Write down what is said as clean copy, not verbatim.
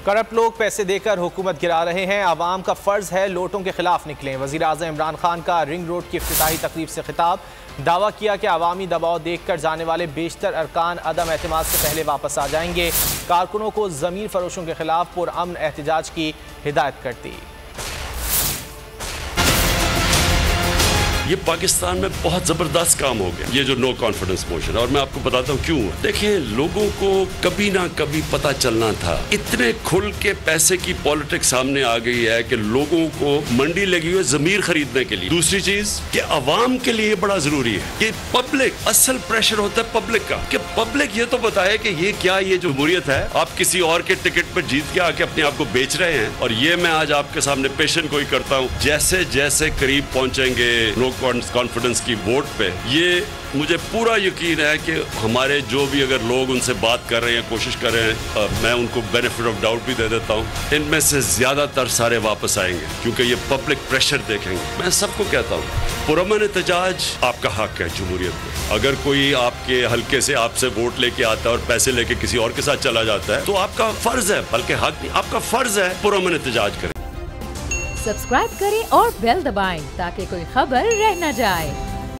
Corrupt लोग पैसे देकर हुकूमत गिरा रहे हैं, आवाम का फर्ज है लोटों के खिलाफ निकलें। वज़ीर आज़म इमरान खान का रिंग रोड की इफ्तिताही तकरीब से खिताब, दावा किया कि अवामी दबाव देखकर जाने वाले बेशतर अरकान अदम एतमाद से पहले वापस आ जाएंगे। कारकुनों को ज़मीन फरोशों के खिलाफ पुरअमन एहतजाज की हिदायत करती। ये पाकिस्तान में बहुत जबरदस्त काम हो गया, ये जो नो कॉन्फिडेंस मोशन है। और मैं आपको बताता हूँ क्यों। देखिए, लोगों को कभी ना कभी पता चलना था, इतने खुल के पैसे की पॉलिटिक्स सामने आ गई है कि लोगों को मंडी लगी हुई है जमीर खरीदने के लिए। दूसरी चीज कि अवाम के लिए बड़ा जरूरी है कि पब्लिक, असल प्रेशर होता है पब्लिक का, कि पब्लिक ये तो बताए कि ये क्या, ये जमहूरियत है, आप किसी और के टिकट पर जीत के आके अपने आप को बेच रहे हैं। और ये मैं आज आपके सामने पेशन कोई करता हूँ, जैसे जैसे करीब पहुंचेंगे नो कॉन्फिडेंस की वोट पे, ये मुझे पूरा यकीन है कि हमारे जो भी अगर लोग उनसे बात कर रहे हैं, कोशिश कर रहे हैं, मैं उनको बेनिफिट ऑफ डाउट भी दे देता हूँ, इनमें से ज्यादातर सारे वापस आएंगे क्योंकि ये पब्लिक प्रेशर देखेंगे। मैं सबको कहता हूँ, पुरअमन एहतजाज आपका हक है जमहूरियत में। अगर कोई आपके हल्के से आपसे वोट लेके आता है और पैसे लेके किसी और के साथ चला जाता है तो आपका फर्ज है, बल्कि हक नहीं, आपका फर्ज है पुरअमन एहतजाज करें। सब्सक्राइब करें और बेल दबाएं ताकि कोई खबर रह न जाए।